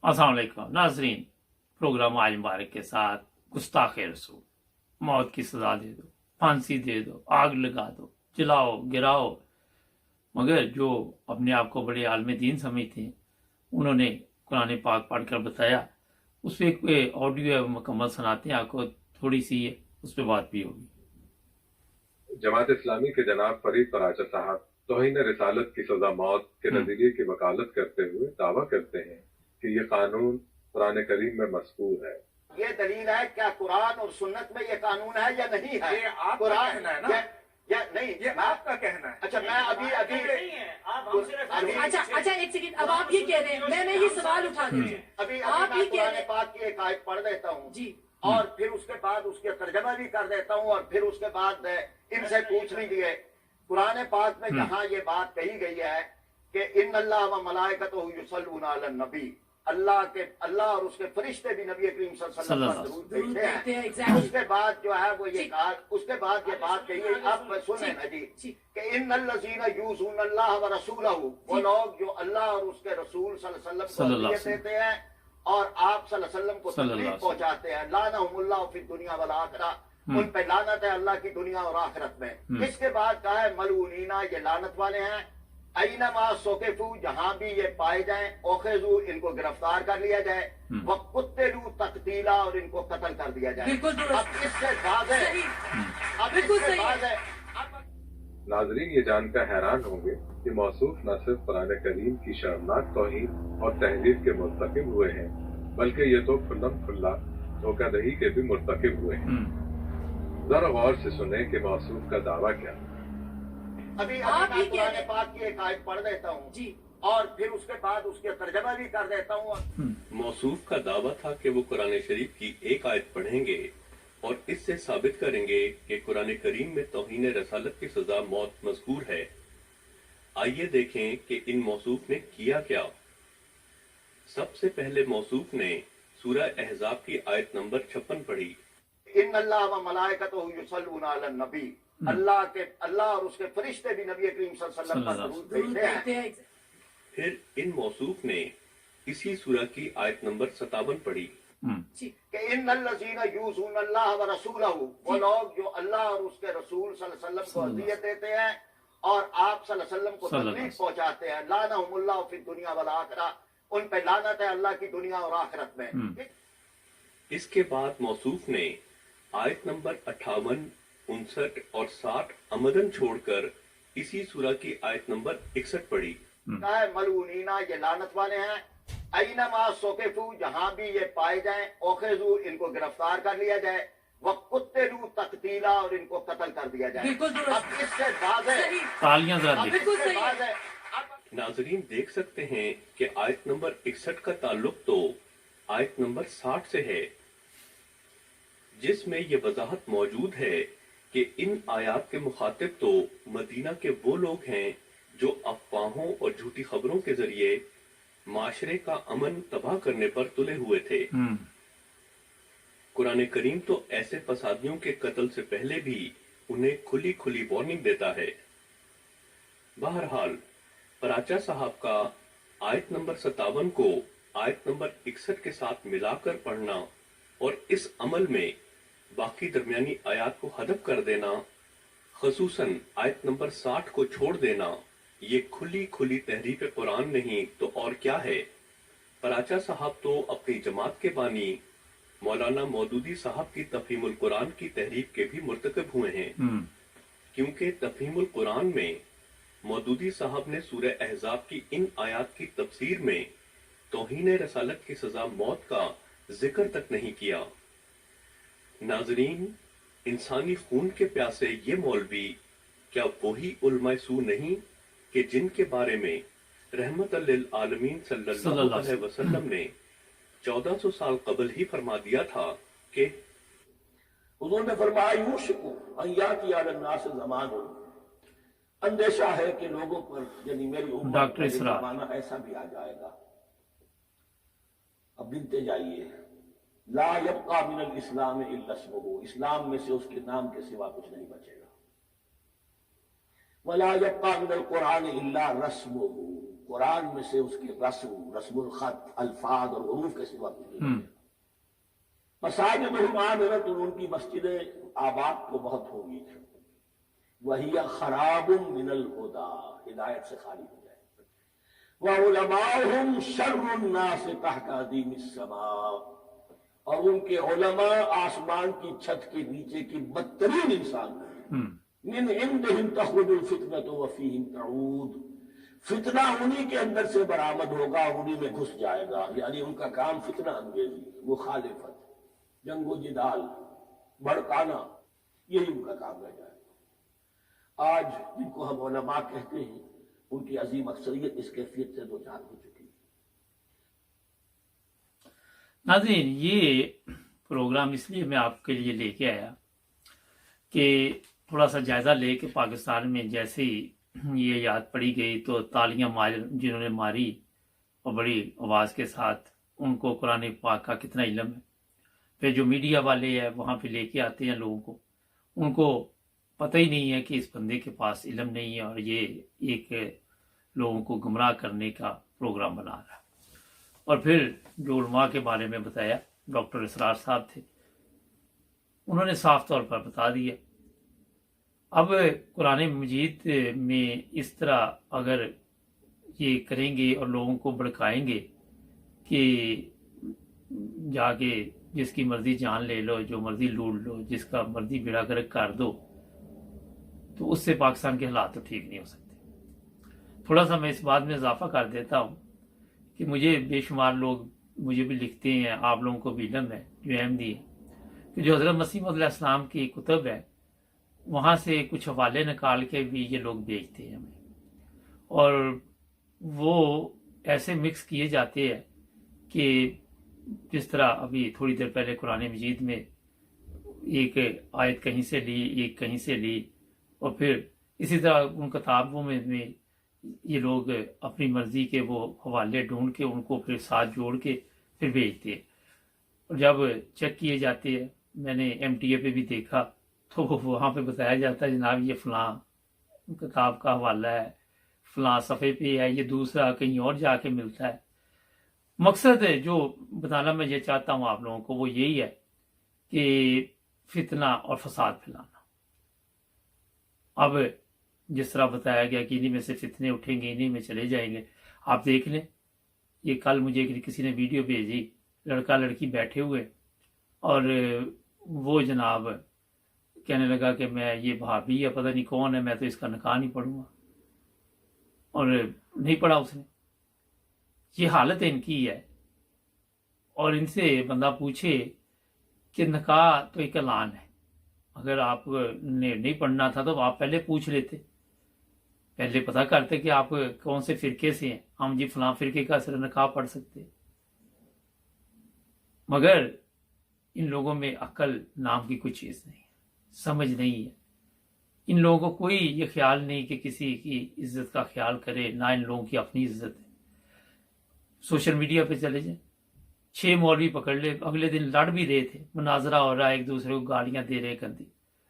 अस्सलाम वालेकुम नाजरीन, प्रोग्राम आज मुबारक के साथ गुस्ताख रसूल, मौत की सजा दे दो, फांसी दे दो, आग लगा दो, जलाओ गिराओ, मगर जो अपने आप को बड़े आलम दीन समझते हैं उन्होंने कुरान पाक पढ़कर बताया। उस पर एक ऑडियो मुकम्मल सुनाते हैं आपको, थोड़ी सी उस पर बात भी होगी। जमात इस्लामी के जनाब फरीद पराचा साहब तौहीन रिसालत की सजा मौत के नजरिए की वकालत करते हुए दावा करते हैं कि ये कानून कुरान करीम में मज़कूर है। ये दलील है, क्या कुरान और सुन्नत में ये कानून है या नहीं है? ये आपका कहना है ना? या नहीं, ये आपका कहना है। अच्छा, मैं अभी अच्छा एक सेकंड, अब आप ये कह रहे हैं, मैं ये सवाल उठा देती हूँ। अभी मैं कुरान पाक की एक आयत पढ़ देता हूँ जी, और फिर उसके बाद उसके तर्जमा भी कर देता हूँ और फिर उसके बाद इनसे पूछ लीजिए कुरान पाक में जहाँ ये बात कही गई है कि इन अल्लाह व मलाइकतहु युसल्लूना अलन नबी, अल्लाह और उसके फरिश्ते भी नबी करीम सल्लल्लाहु अलैहि वसल्लम पर दरूद भेजते हैं। उसके बाद जो है वो ये कहा, उसके बाद ये बात कही है, अब सुने ना जी, कि इन्नल्लज़ीना यूज़ूना अल्लाह व रसूलहु, वो लोग जो अल्लाह और उसके रसूल सल्लल्लाहु अलैहि वसल्लम को अज़ियत देते हैं और आप सल्लल्लाहु अलैहि वसल्लम को तकलीफ पहुंचाते हैं, लानहुमुल्लाहु फिद दुनिया वल आखिरा, उन पे लानत है अल्लाह की दुनिया और आखिरत में। इसके बाद कहा है मलऊनीना, ये लानत वाले हैं, ऐनमा सोकेफू, जहां भी ये पाए जाएं, ओखेजू, इनको गिरफ्तार कर लिया जाए, वकुत्तिलू तकतीला, और इनको कत्ल कर दिया जाए। अब इससे बाद है नाजरीन ये जानकर हैरान होंगे कि मौसूफ न सिर्फ कुरान करीम की शर्मनाक तौहीन और तहरीफ के मुर्तकिब हुए हैं, बल्कि ये तो खुल्लम खुल्ला धोखाधड़ी के भी मुर्तकिब हुए हैं। जरा गौर से सुने कि मौसूफ का दावा क्या है। अभी मैं कुरान पाक की एक आयत पढ़ देता हूँ जी, और फिर उसके बाद उसके तर्जमा भी कर देता हूँ। मौसूफ का दावा था कि वो कुरान शरीफ की एक आयत पढ़ेंगे और इससे साबित करेंगे कि कुरान करीम में तौहीन रसालत की सजा मौत मज़कूर है। आइए देखें कि इन मौसूफ ने किया क्या। सबसे पहले मौसूफ ने सूरह अहज़ाब की आयत नंबर 56 पढ़ी। इन अल्लाह व मलाइकतहु युसल्लूना अलन नबी, अल्लाह और उसके फरिश्ते भी नबी करीम सल्लल्लाहु अलैहि वसल्लम पर दरूद भेजते हैं। फिर इन मौसूफ ने इसी सूरह की आयत नंबर 57 पढ़ी कि इन्नल्लज़ीना यूज़ूना अल्लाह व रसूलहु, वो लोग जो अल्लाह और उसके रसूल सल्लल्लाहु अलैहि वसल्लम को अज़ियत देते हैं और आप सल्लल्लाहु अलैहि वसल्लम को तकलीफ पहुंचाते हैं, लानहुमुल्लाहु फिद दुनिया वल आखिरा, उन पे लानत है अल्लाह की दुनिया और आखिरत में। इसके बाद मौसूफ ने आयत नंबर 58, 59 और 60 अमदन छोड़कर इसी सूरह की आयत नंबर 61 पढ़ी। मलऊनीना, ये लानत वाले हैं, ऐनमा सोकेफू, जहां भी ये पाए जाएं, ओखेजू, इनको गिरफ्तार कर लिया जाए, वकुत्तिलू तकतीला, और इनको कत्ल कर दिया जाए। अब इससे बाद है नाजरीन देख सकते हैं कि आयत नंबर 61 का ताल्लुक तो आयत नंबर 60 से है, जिसमें ये वजाहत मौजूद है कि इन आयात के मुखातिब तो मदीना के वो लोग हैं जो अफवाहों और झूठी खबरों के जरिए माशरे का अमन तबाह करने पर तुले हुए थे। कुरान करीम तो ऐसे फसादियों के कत्ल से पहले भी उन्हें खुली खुली वार्निंग देता है। बहरहाल पराचा साहब का आयत नंबर 57 को आयत नंबर 61 के साथ मिलाकर पढ़ना और इस अमल में बाकी दरमियानी आयत को हदफ कर देना, खसूसन आयत नंबर 60 को छोड़ देना, ये खुली खुली तहरीफ कुरान नहीं तो और क्या है। पराचा साहब तो अपनी जमात के बानी मौलाना मौदूदी साहब की तफहीमुल कुरान की तहरीफ के भी मुर्तकब हुए हैं, क्योंकि तफहीमुल कुरान में मौदूदी साहब ने सूरह अहज़ाब की इन आयात की तफसीर में तौहीन रसालत की सजा मौत का जिक्र तक नहीं किया। नाजरीन, इंसानी खून के प्यासे ये मौलवी क्या वही उलमाए सू नहीं कि जिनके बारे में रहमतल लिल आलमीन सल्लल्लाहु अलैहि वसल्लम ने 1400 साल कबल ही फरमा दिया था कि हुजूर ने फरमाया यूशिकु अन याति अलन नास ज़मानुन, अंदेशा है कि लोगों पर यानी मेरी उम्मत का ज़माना ऐसा भी आ जाएगा। अब गिनते जाइए, ला यब्का मिनल इस्लाम इल्ला इस्मुहु, इस्लाम में से उसके नाम के सिवा कुछ नहीं बचेगा। वला यब्का मिनल कुरान इल्ला रस्मुहु, कुरान में से उसके रस्मुल खत, अल्फाज और हुरूफ के सिवा कुछ नहीं है। मसाजिद आमिरत, उनकी मस्जिदें आबाद तो बहुत होंगी, वही खराबुम मिनल हुदा, हिदायत से खाली हो जाए। वह उलमाहुम शर्रुन नास तहता दीमिस समा, और उनके उलमा आसमान की छत के नीचे की बदतरीन इंसान हैं। मिन इंदिहिम तखरुजुल फितनतु व फीहिम तऊद, फितना उन्हीं के अंदर से बरामद होगा, उन्हीं में घुस जाएगा। यानी उनका काम फितना अंगेजी, मुखालिफत, जंगो जिदाल, भड़काना, यही उनका काम रह जाएगा। आज जिनको हम उलमा कहते हैं, उनकी अजीम अक्सरियत इस कैफियत से दो चार हो चुकी है। नाज़रीन, ये प्रोग्राम इसलिए मैं आपके लिए लेके आया कि थोड़ा सा जायज़ा ले कि पाकिस्तान में जैसे ही ये याद पड़ी गई तो तालियां जिन्होंने मारी और बड़ी आवाज़ के साथ, उनको कुरान पाक का कितना इल्म है। फिर जो मीडिया वाले हैं वहाँ पे लेके आते हैं लोगों को, उनको पता ही नहीं है कि इस बंदे के पास इल्म नहीं है और ये एक लोगों को गुमराह करने का प्रोग्राम बना रहा है। और फिर जो उलमा के बारे में बताया, डॉक्टर इसरार साहब थे, उन्होंने साफ तौर पर बता दिया। अब कुरान मजीद में इस तरह अगर ये करेंगे और लोगों को भड़काएंगे कि जाके जिसकी मर्जी जान ले लो, जो मर्जी लूट लो, जिसका मर्जी बेड़ा गर्क कर दो, तो उससे पाकिस्तान के हालात तो ठीक नहीं हो सकते। थोड़ा सा मैं इस बात में इजाफा कर देता हूँ कि मुझे बेशुमार लोग मुझे भी लिखते हैं, आप लोगों को भी इल्म है, जो अहमदी है, कि जो हज़रत मसीह मौऊद अलैहिस्सलाम की कुतुब है वहाँ से कुछ हवाले निकाल के भी ये लोग बेचते हैं हमें, और वो ऐसे मिक्स किए जाते हैं कि जिस तरह अभी थोड़ी देर पहले कुरान मजीद में एक आयत कहीं से ली, एक कहीं से ली, और फिर इसी तरह उन किताबों में ये लोग अपनी मर्जी के वो हवाले ढूंढ के उनको फिर साथ जोड़ के फिर भेजते हैं। और जब चेक किए जाते हैं, मैंने MTA पे भी देखा, तो वहाँ पे बताया जाता है जनाब ये फ़लाँ किताब का हवाला है, फ़लाँ सफ़े पे है, ये दूसरा कहीं और जाके मिलता है। मकसद जो बताना मैं ये चाहता हूँ आप लोगों को वो यही है कि फितना और फसाद फैलाना। अब जिस तरह बताया गया कि इन्हीं में से फितने उठेंगे, इन्हीं में चले जाएंगे, आप देख लें। ये कल मुझे किसी ने वीडियो भेजी, लड़का लड़की बैठे हुए और वो जनाब कहने लगा कि मैं ये भाभी है, पता नहीं कौन है, मैं तो इसका निकाह नहीं पढ़ूंगा, और नहीं पढ़ा उसने। ये हालत इनकी है। और इनसे बंदा पूछे कि निकाह तो एक ऐलान है, अगर आपने नहीं पढ़ना था तो आप पहले पूछ लेते, पहले पता करते कि आप कौन से फिरके से हैं, हम जी फलां फिरके का सिर्फ निकाह पढ़ सकते। मगर इन लोगों में अक्ल नाम की कोई चीज़ नहीं है, समझ नहीं है। इन लोगों को कोई ये ख्याल नहीं कि किसी की इज्जत का ख्याल करे, ना इन लोगों की अपनी इज्जत है। सोशल मीडिया पे चले जाए, 6 मौलवी पकड़ ले, अगले दिन लड़ भी रहे थे, मुनाजरा हो रहा है, एक दूसरे को गालियां दे रहे, गंदी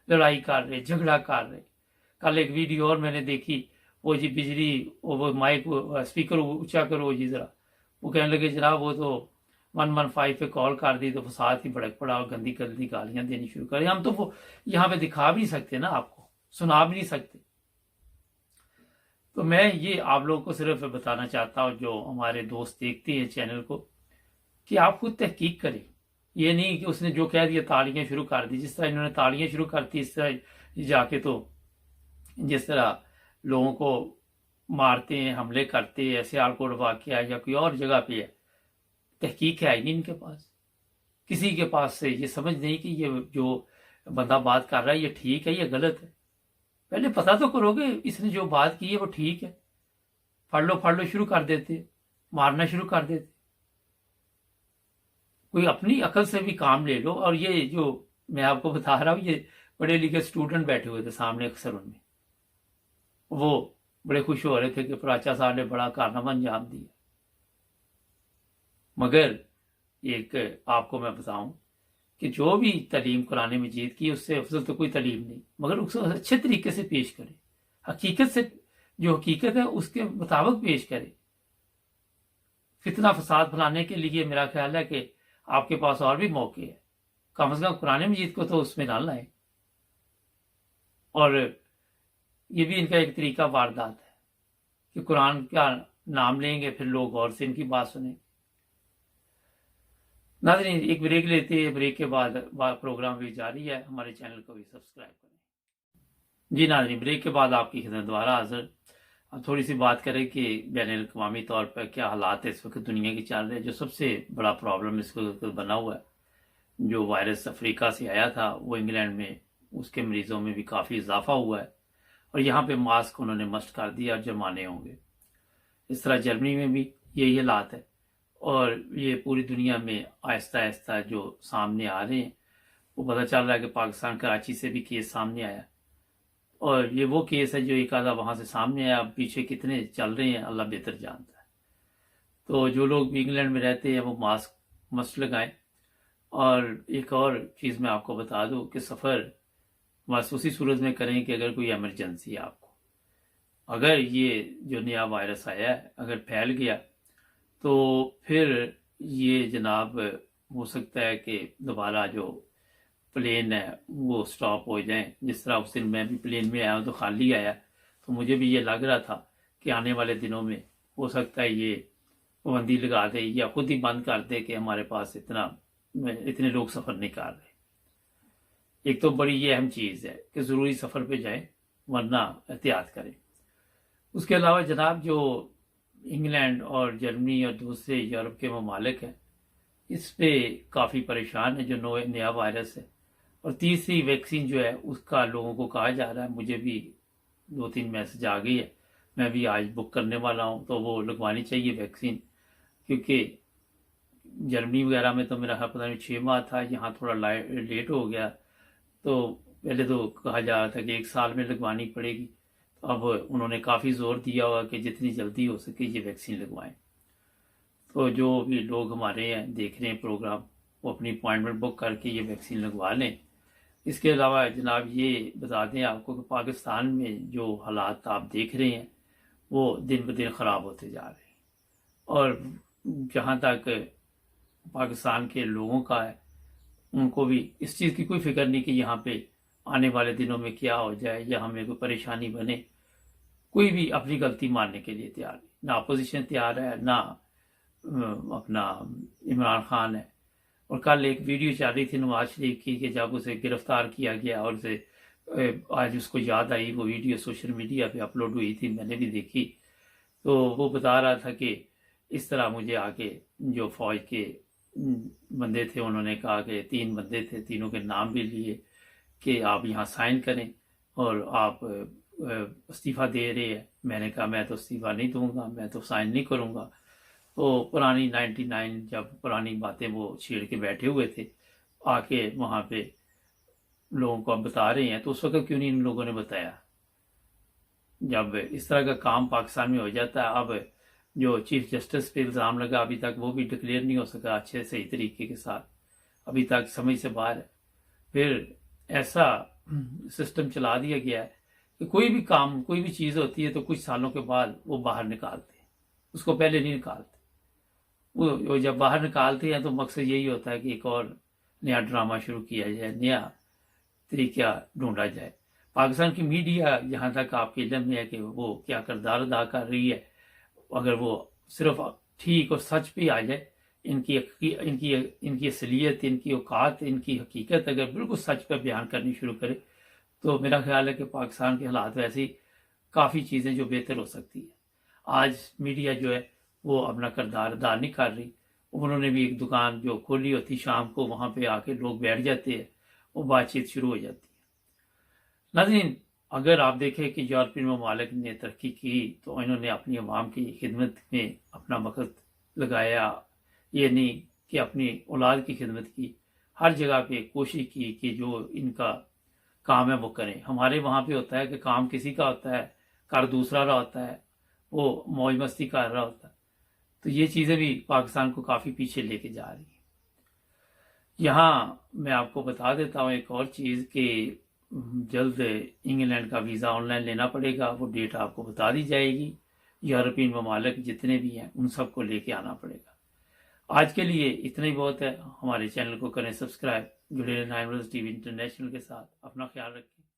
लड़ाई कर रहे, झगड़ा कर रहे। कल एक वीडियो और मैंने देखी, वो जी बिजली, वो माइक स्पीकर ऊंचा करो जी जरा, वो कहने लगे जनाब वो तो 115 पे कॉल कर दी तो फसाद ही भड़क पड़ा और गंदी गंदी गालियां देनी शुरू कर। हम तो वो यहाँ पे दिखा भी नहीं सकते ना, आपको सुना भी नहीं सकते। तो मैं ये आप लोगों को सिर्फ बताना चाहता हूँ, जो हमारे दोस्त देखते हैं चैनल को, कि आप खुद तहकीक करें। ये नहीं कि उसने जो कह दिया तालियां शुरू कर दी, जिस तरह इन्होंने तालियां शुरू कर दी, इस तरह जाके तो जिस तरह लोगों को मारते हैं, हमले करते हैं, सियालकोट वाक़या या कोई और जगह पे है, तहकीक है नहीं इनके पास, किसी के पास से ये समझ नहीं कि ये जो बंदा बात कर रहा है ये ठीक है या गलत है। पहले पता तो करोगे इसने जो बात की है वो ठीक है, फड़ लो शुरू कर देते, मारना शुरू कर देते। कोई अपनी अकल से भी काम ले लो। और ये जो मैं आपको बता रहा हूँ, ये पढ़े लिखे स्टूडेंट बैठे हुए थे सामने, अक्सर उनमें वो बड़े खुश हो रहे थे कि प्राचा साहब ने बड़ा कारनामा अंजाम दिया। मगर एक आपको मैं बताऊं कि जो भी तालीम कुरान मजीद की उससे अफजल तो कोई तालीम नहीं, मगर उसको अच्छे तरीके से पेश करे, हकीकत से जो हकीकत है उसके मुताबिक पेश करे, فتنہ فساد پھیلانے کے لیے میرا خیال ہے کہ آپ کے پاس اور بھی موقع ہے، کم از کم قرآن مجید کو تو اس میں نہ لائیں۔ اور یہ بھی ان کا ایک طریقہ واردات ہے کہ قرآن کا نام لیں گے، پھر لوگ غور سے ان کی بات سنیں۔ ناظرین ایک بریک لیتے ہیں، بریک کے بعد پروگرام بھی جاری ہے، ہمارے چینل کو بھی سبسکرائب کریں۔ جی ناظرین بریک کے بعد آپ کی خدمت دوبارہ حاضر۔ اب تھوڑی سی بات کریں کہ بین الاقوامی طور پر کیا حالات اس وقت دنیا کی چل رہے ہیں۔ جو سب سے بڑا پرابلم اس وقت بنا ہوا ہے، جو وائرس افریقہ سے آیا تھا، وہ انگلینڈ میں اس کے مریضوں میں بھی کافی اضافہ ہوا ہے، اور یہاں پہ ماسک انہوں نے مسٹ کر دیا اور جرمانے ہوں گے۔ اس طرح جرمنی میں بھی یہی حالات ہے، اور یہ پوری دنیا میں آہستہ آہستہ جو سامنے آ رہے ہیں، وہ پتہ چل رہا ہے کہ پاکستان کراچی سے بھی کیس سامنے آیا، اور یہ وہ کیس ہے جو ایک آدھا وہاں سے سامنے آیا، اب پیچھے کتنے چل رہے ہیں اللہ بہتر جانتا ہے۔ تو جو لوگ بھی انگلینڈ میں رہتے ہیں وہ ماسک مسٹ لگائیں۔ اور ایک اور چیز میں آپ کو بتا دوں کہ سفر بس اسی صورت میں کریں کہ اگر کوئی ایمرجنسی ہے آپ کو، اگر یہ جو نیا وائرس آیا ہے اگر پھیل گیا تو پھر یہ جناب ہو سکتا ہے کہ دوبارہ جو پلین ہے وہ سٹاپ ہو جائیں۔ جس طرح اس دن میں بھی پلین میں آیا ہوں تو خالی آیا، تو مجھے بھی یہ لگ رہا تھا کہ آنے والے دنوں میں ہو سکتا ہے یہ پابندی لگا دے یا خود ہی بند کر دے کہ ہمارے پاس اتنے لوگ سفر نہیں کر رہے۔ ایک تو بڑی یہ اہم چیز ہے کہ ضروری سفر پہ جائیں ورنہ احتیاط کریں۔ اس کے علاوہ جناب جو انگلینڈ اور جرمنی اور دوسرے یورپ کے ممالک ہیں، اس پہ کافی پریشان ہے جو نیا وائرس ہے۔ اور تیسری ویکسین جو ہے اس کا لوگوں کو کہا جا رہا ہے، مجھے بھی 2-3 میسج آ گئی ہے، میں بھی آج بک کرنے والا ہوں، تو وہ لگوانی چاہیے ویکسین، کیونکہ جرمنی وغیرہ میں تو میرا پتہ نہیں 6 ماہ تھا، یہاں تھوڑا لیٹ ہو گیا، تو پہلے تو کہا جا رہا تھا کہ 1 سال میں لگوانی پڑے گی، تو اب انہوں نے کافی زور دیا ہوا کہ جتنی جلدی ہو سکے یہ ویکسین لگوائیں۔ تو جو بھی لوگ ہمارے ہیں دیکھ رہے ہیں پروگرام، وہ اپنی اپوائنٹمنٹ بک کر کے یہ ویکسین لگوا لیں۔ اس کے علاوہ جناب یہ بتا دیں آپ کو کہ پاکستان میں جو حالات آپ دیکھ رہے ہیں وہ دن بدن خراب ہوتے جا رہے ہیں، اور جہاں تک پاکستان کے لوگوں کا ہے ان کو بھی اس چیز کی کوئی فکر نہیں کہ یہاں پہ آنے والے دنوں میں کیا ہو جائے یا ہمیں کوئی پریشانی بنے۔ کوئی بھی اپنی غلطی ماننے کے لیے تیار نہیں، نہ اپوزیشن تیار ہے نہ اپنا عمران خان ہے۔ اور کل ایک ویڈیو چل رہی تھی نواز شریف کی کہ جب اسے گرفتار کیا گیا اور اسے آج اس کو یاد آئی، وہ ویڈیو سوشل میڈیا پہ اپلوڈ ہوئی تھی، میں نے بھی دیکھی، تو وہ بتا رہا تھا کہ اس طرح مجھے آگے جو فوج کے بندے تھے انہوں نے کہا کہ 3 بندے تھے، تینوں کے نام بھی لیے کہ آپ یہاں سائن کریں اور آپ استعفیٰ دے رہے ہیں۔ میں نے کہا میں تو استعفیٰ نہیں دوں گا، میں تو سائن نہیں کروں گا۔ تو پرانی 99 جب پرانی باتیں وہ چھیڑ کے بیٹھے ہوئے تھے، آ کے وہاں پہ لوگوں کو اب بتا رہے ہیں، تو اس وقت کیوں نہیں ان لوگوں نے بتایا؟ جب اس طرح کا کام پاکستان میں ہو جاتا ہے، اب جو چیف جسٹس پہ الزام لگا ابھی تک وہ بھی ڈکلیئر نہیں ہو سکا اچھے صحیح طریقے کے ساتھ، ابھی تک سمجھ سے باہر ہے۔ پھر ایسا سسٹم چلا دیا گیا ہے کہ کوئی بھی کام کوئی بھی چیز ہوتی ہے تو کچھ سالوں کے بعد وہ باہر نکالتے ہیں، اس کو پہلے نہیں نکالتے۔ وہ جب باہر نکالتے ہیں تو مقصد یہی ہوتا ہے کہ ایک اور نیا ڈرامہ شروع کیا جائے، نیا طریقہ ڈھونڈا جائے۔ پاکستان کی میڈیا جہاں تک آپ کے علم میں ہے کہ وہ کیا کردار ادا کر رہی ہے، اگر وہ صرف ٹھیک اور سچ پہ آ جائے، ان کی اصلیت، ان کی اوقات، ان کی حقیقت اگر بالکل سچ پہ بیان کرنی شروع کرے تو میرا خیال ہے کہ پاکستان کے حالات ویسے کافی چیزیں جو بہتر ہو سکتی ہے۔ آج میڈیا جو ہے وہ اپنا کردار ادا نہیں کر رہی۔ انہوں نے بھی ایک دکان جو کھولی ہوتی شام کو، وہاں پہ آ کے لوگ بیٹھ جاتے ہیں، وہ بات چیت شروع ہو جاتی ہے۔ ناظرین اگر آپ دیکھیں کہ یورپین ممالک نے ترقی کی تو انہوں نے اپنی عوام کی خدمت میں اپنا وقت لگایا، یہ نہیں کہ اپنی اولاد کی خدمت کی، ہر جگہ پہ کوشش کی کہ جو ان کا کام ہے وہ کریں۔ ہمارے وہاں پہ ہوتا ہے کہ کام کسی کا ہوتا ہے، کر دوسرا رہا ہوتا ہے، وہ موج مستی کر رہا ہوتا ہے، تو یہ چیزیں بھی پاکستان کو کافی پیچھے لے کے جا رہی ہیں۔ یہاں میں آپ کو بتا دیتا ہوں ایک اور چیز کہ جلد انگلینڈ کا ویزا آن لائن لینا پڑے گا، وہ ڈیٹ آپ کو بتا دی جائے گی، یورپین ممالک جتنے بھی ہیں ان سب کو لے کے آنا پڑے گا۔ آج کے لیے اتنا ہی بہت ہے۔ ہمارے چینل کو کریں سبسکرائب، جڑے رہیں 9 روز ٹی وی انٹرنیشنل کے ساتھ۔ اپنا خیال رکھیں۔